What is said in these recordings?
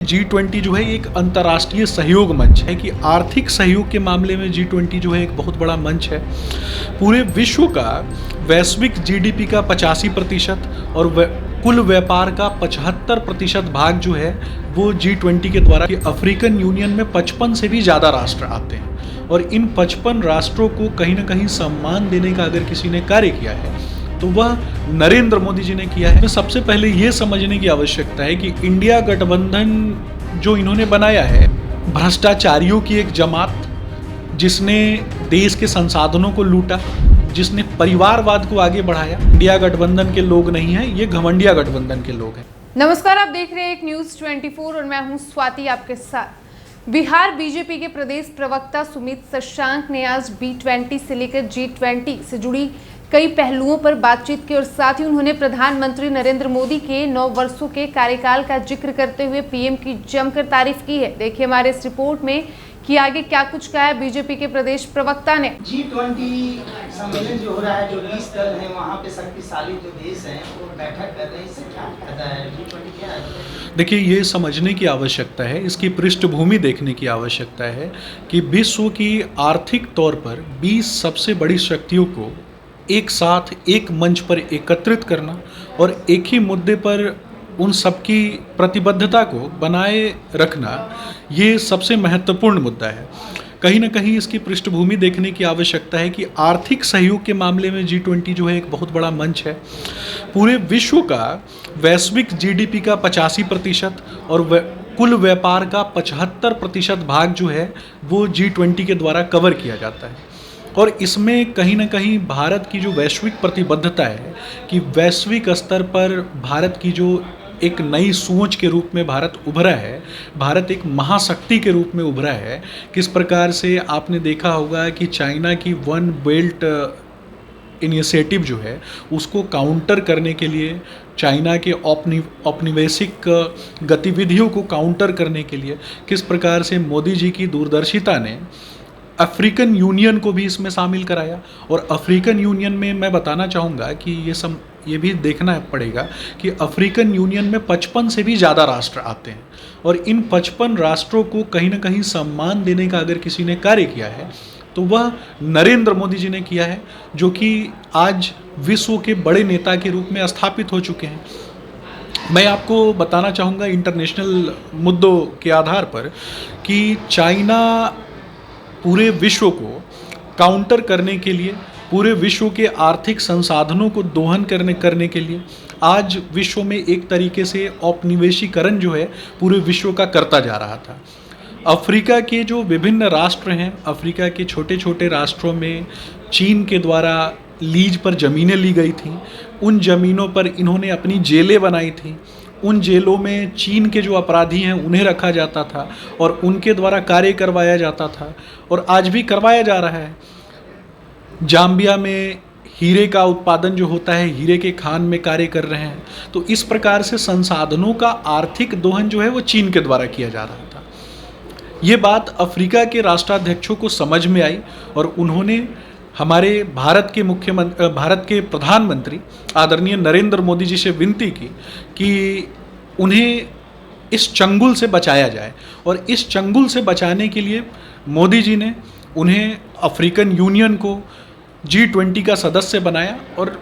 G20 जो है एक अंतर्राष्ट्रीय सहयोग मंच है कि आर्थिक सहयोग के मामले में G20 जो है एक बहुत बड़ा मंच है। पूरे विश्व का वैश्विक जीडीपी का 85% और कुल व्यापार का 75% भाग जो है वो G20 के द्वारा। अफ्रीकन यूनियन में 55 से भी ज़्यादा राष्ट्र आते हैं और इन 55 राष्ट्रों को कहीं ना कहीं सम्मान देने का अगर किसी ने कार्य किया है तो वह नरेंद्र मोदी जी ने किया है। तो सबसे पहले ये समझने की आवश्यकता है कि इंडिया गठबंधन जो इन्होंने बनाया है, भ्रष्टाचारियों की एक जमात जिसने देश के संसाधनों को लूटा, जिसने परिवारवाद को आगे बढ़ाया। इंडिया गठबंधन के लोग नहीं हैं, ये घमंडिया गठबंधन के लोग हैं। नमस्कार, आप देख रहे हैं एक न्यूज़ 24 और मैं हूं स्वाति आपके साथ। बिहार बीजेपी के प्रदेश प्रवक्ता सुमित शशांक ने आज B20 से लेकर G20 से जुड़ी कई पहलुओं पर बातचीत की और साथ ही उन्होंने प्रधानमंत्री नरेंद्र मोदी के 9 वर्षों के कार्यकाल का जिक्र करते हुए पीएम की जमकर तारीफ की है। देखिए हमारे इस रिपोर्ट में कि आगे क्या कुछ कहा है बीजेपी के प्रदेश प्रवक्ता ने। G20 सम्मेलन जो हो रहा है, जो 20 दल है वहाँ पे शक्तिशाली जो देश हैं वो बैठक कर रहे हैं, इससे क्या फायदा है? G20 क्या है? देखिए, ये समझने की आवश्यकता है, इसकी पृष्ठभूमि देखने की आवश्यकता है कि विश्व की आर्थिक तौर पर 20 सबसे बड़ी शक्तियों को एक साथ एक मंच पर एकत्रित करना और एक ही मुद्दे पर उन सबकी प्रतिबद्धता को बनाए रखना, ये सबसे महत्वपूर्ण मुद्दा है। कहीं ना कहीं इसकी पृष्ठभूमि देखने की आवश्यकता है कि आर्थिक सहयोग के मामले में G20 जो है एक बहुत बड़ा मंच है। पूरे विश्व का वैश्विक जीडीपी का 85% और कुल व्यापार का 75% भाग जो है वो G20 के द्वारा कवर किया जाता है। और इसमें कहीं ना कहीं भारत की जो वैश्विक प्रतिबद्धता है कि वैश्विक स्तर पर भारत की जो एक नई सोच के रूप में भारत उभरा है, भारत एक महाशक्ति के रूप में उभरा है। किस प्रकार से आपने देखा होगा कि चाइना की वन बेल्ट इनिशिएटिव जो है उसको काउंटर करने के लिए, चाइना के औपनिवेशिक गतिविधियों को काउंटर करने के लिए किस प्रकार से मोदी जी की दूरदर्शिता ने अफ्रीकन यूनियन को भी इसमें शामिल कराया। और अफ्रीकन यूनियन में मैं बताना चाहूँगा कि ये भी देखना पड़ेगा कि अफ्रीकन यूनियन में 55 से भी ज़्यादा राष्ट्र आते हैं और इन 55 राष्ट्रों को कहीं ना कहीं सम्मान देने का अगर किसी ने कार्य किया है तो वह नरेंद्र मोदी जी ने किया है, जो कि आज विश्व के बड़े नेता के रूप में स्थापित हो चुके हैं। मैं आपको बताना चाहूँगा इंटरनेशनल मुद्दों के आधार पर कि चाइना पूरे विश्व को काउंटर करने के लिए, पूरे विश्व के आर्थिक संसाधनों को दोहन करने के लिए आज विश्व में एक तरीके से औपनिवेशीकरण जो है पूरे विश्व का करता जा रहा था। अफ्रीका के जो विभिन्न राष्ट्र हैं, अफ्रीका के छोटे छोटे राष्ट्रों में चीन के द्वारा लीज पर ज़मीनें ली गई थीं। उन ज़मीनों पर इन्होंने अपनी जेलें बनाई थीं। उन जेलों में चीन के जो अपराधी हैं उन्हें रखा जाता था और उनके द्वारा कार्य करवाया जाता था और आज भी करवाया जा रहा है। जाम्बिया में हीरे का उत्पादन जो होता है, हीरे के खान में कार्य कर रहे हैं। तो इस प्रकार से संसाधनों का आर्थिक दोहन जो है वो चीन के द्वारा किया जा रहा था। ये बात अफ्रीका के राष्ट्राध्यक्षों को समझ में आई और उन्होंने हमारे भारत के प्रधानमंत्री आदरणीय नरेंद्र मोदी जी से विनती की कि उन्हें इस चंगुल से बचाया जाए। और इस चंगुल से बचाने के लिए मोदी जी ने उन्हें अफ्रीकन यूनियन को G20 का सदस्य बनाया। और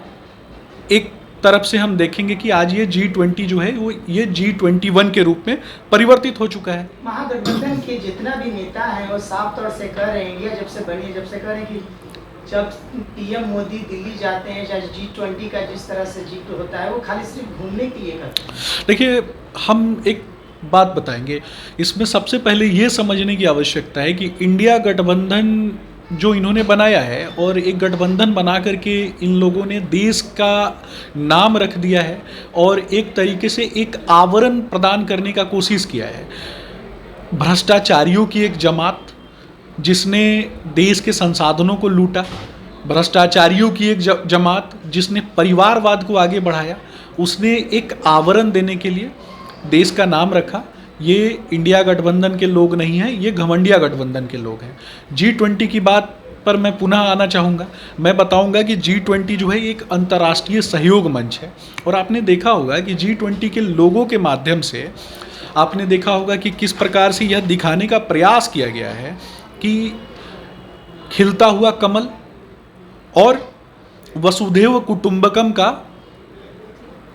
एक तरफ से हम देखेंगे कि आज ये G20 जो है वो ये G21 के रूप में परिवर्तित हो चुका है। महागठबंधन के जितना भी नेता हैं वो साफ तौर से कह रहे हैं, इंडिया जब से बनी जब से कह रहे हैं कि जब पीएम मोदी दिल्ली जाते हैं, चाहे G20 का जिस तरह से जिक्र होता है वो खाली सिर्फ घूमने के लिए करते हैं। देखिए, हम एक बात बताएंगे, इसमें सबसे पहले ये समझने की आवश्यकता है कि इंडिया गठबंधन जो इन्होंने बनाया है और एक गठबंधन बना करके इन लोगों ने देश का नाम रख दिया है और एक तरीके से एक आवरण प्रदान करने का कोशिश किया है। भ्रष्टाचारियों की एक जमात जिसने देश के संसाधनों को लूटा, भ्रष्टाचारियों की एक जमात जिसने परिवारवाद को आगे बढ़ाया, उसने एक आवरण देने के लिए देश का नाम रखा। ये इंडिया गठबंधन के लोग नहीं हैं, ये घमंडिया गठबंधन के लोग हैं। G20 की बात पर मैं पुनः आना चाहूँगा। मैं बताऊँगा कि G20 जो है एक अंतर्राष्ट्रीय सहयोग मंच है और आपने देखा होगा कि G20 के लोगों के माध्यम से आपने देखा होगा कि किस प्रकार से यह दिखाने का प्रयास किया गया है कि खिलता हुआ कमल और वसुधैव कुटुंबकम का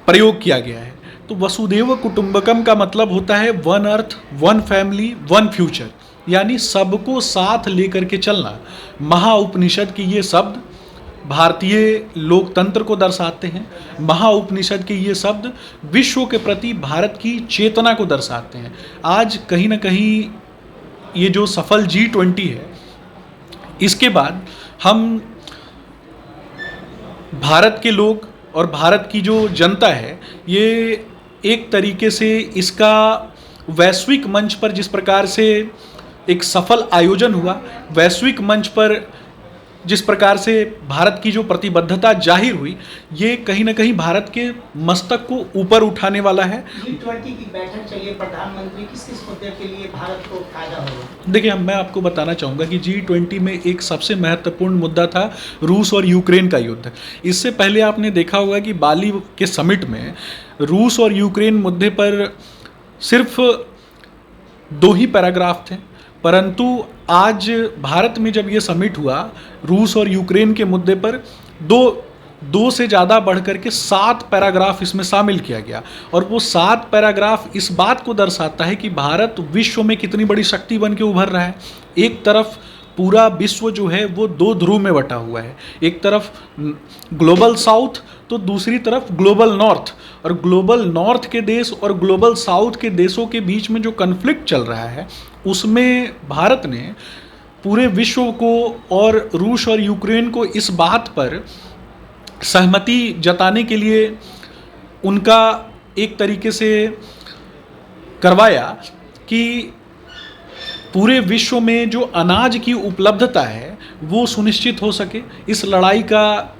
प्रयोग किया गया है। तो वसुधैव कुटुंबकम का मतलब होता है one earth, one family, one future, यानी सबको साथ लेकर के चलना। महाउपनिषद के ये शब्द भारतीय लोकतंत्र को दर्शाते हैं। महाउपनिषद के ये शब्द विश्व के प्रति भारत की चेतना को दर्शाते हैं। आज कहीं ना कहीं ये जो सफल G20 है, इसके बाद हम भारत के लोग और भारत की जो जनता है, ये एक तरीके से इसका वैश्विक मंच पर जिस प्रकार से एक सफल आयोजन हुआ, वैश्विक मंच पर जिस प्रकार से भारत की जो प्रतिबद्धता जाहिर हुई, ये कहीं ना कहीं भारत के मस्तक को ऊपर उठाने वाला है। G20 की बैठक चलिए, प्रधानमंत्री किस किस मुद्दे के लिए भारत को फायदा होगा? देखिए, मैं आपको बताना चाहूँगा कि G20 में एक सबसे महत्वपूर्ण मुद्दा था रूस और यूक्रेन का युद्ध। इससे पहले आपने देखा होगा कि बाली के समिट में रूस और यूक्रेन मुद्दे पर सिर्फ 2 ही पैराग्राफ थे, परंतु आज भारत में जब ये समिट हुआ, रूस और यूक्रेन के मुद्दे पर दो से ज़्यादा बढ़कर के 7 पैराग्राफ इसमें शामिल किया गया। और वो 7 पैराग्राफ इस बात को दर्शाता है कि भारत विश्व में कितनी बड़ी शक्ति बन के उभर रहा है। एक तरफ पूरा विश्व जो है वो 2 ध्रुव में बटा हुआ है, एक तरफ ग्लोबल साउथ तो दूसरी तरफ ग्लोबल नॉर्थ। और ग्लोबल नॉर्थ के देश और ग्लोबल साउथ के देशों के बीच में जो कन्फ्लिक्ट चल रहा है, उसमें भारत ने पूरे विश्व को और रूस और यूक्रेन को इस बात पर सहमति जताने के लिए उनका एक तरीके से करवाया कि पूरे विश्व में जो अनाज की उपलब्धता है वो सुनिश्चित हो सके। इस लड़ाई का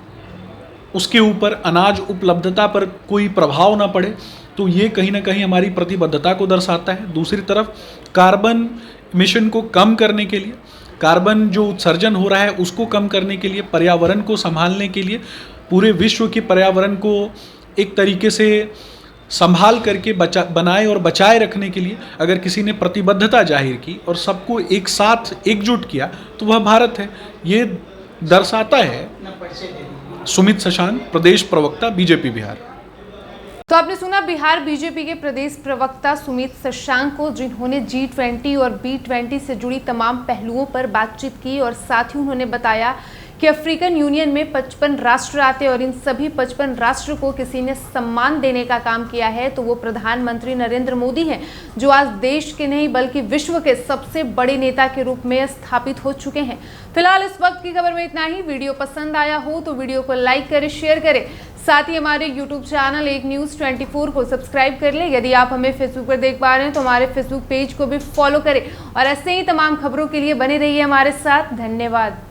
उसके ऊपर अनाज उपलब्धता पर कोई प्रभाव ना पड़े। तो ये कहीं ना कहीं हमारी प्रतिबद्धता को दर्शाता है। दूसरी तरफ कार्बन मिशन को कम करने के लिए, कार्बन जो उत्सर्जन हो रहा है उसको कम करने के लिए, पर्यावरण को संभालने के लिए, पूरे विश्व के पर्यावरण को एक तरीके से संभाल करके बनाए और बचाए रखने के लिए अगर किसी ने प्रतिबद्धता जाहिर की और सबको एक साथ एकजुट किया तो वह भारत है। ये दर्शाता है। सुमित शशांक, प्रदेश प्रवक्ता, बीजेपी बिहार। तो आपने सुना बिहार बीजेपी के प्रदेश प्रवक्ता सुमित शशांक को, जिन्होंने G20 और B20 से जुड़ी तमाम पहलुओं पर बातचीत की और साथ ही उन्होंने बताया कि अफ्रीकन यूनियन में 55 राष्ट्र आते और इन सभी 55 राष्ट्र को किसी ने सम्मान देने का काम किया है तो वो प्रधानमंत्री नरेंद्र मोदी हैं, जो आज देश के नहीं बल्कि विश्व के सबसे बड़े नेता के रूप में स्थापित हो चुके हैं। फिलहाल इस वक्त की खबर में इतना ही। वीडियो पसंद आया हो तो वीडियो को लाइक करें, शेयर करें, साथ ही हमारे YouTube चैनल एक न्यूज़ 24 को सब्सक्राइब कर लें। यदि आप हमें फेसबुक पर देख पा रहे हैं तो हमारे फेसबुक पेज को भी फॉलो करें और ऐसे ही तमाम खबरों के लिए बने रहिए हमारे साथ। धन्यवाद।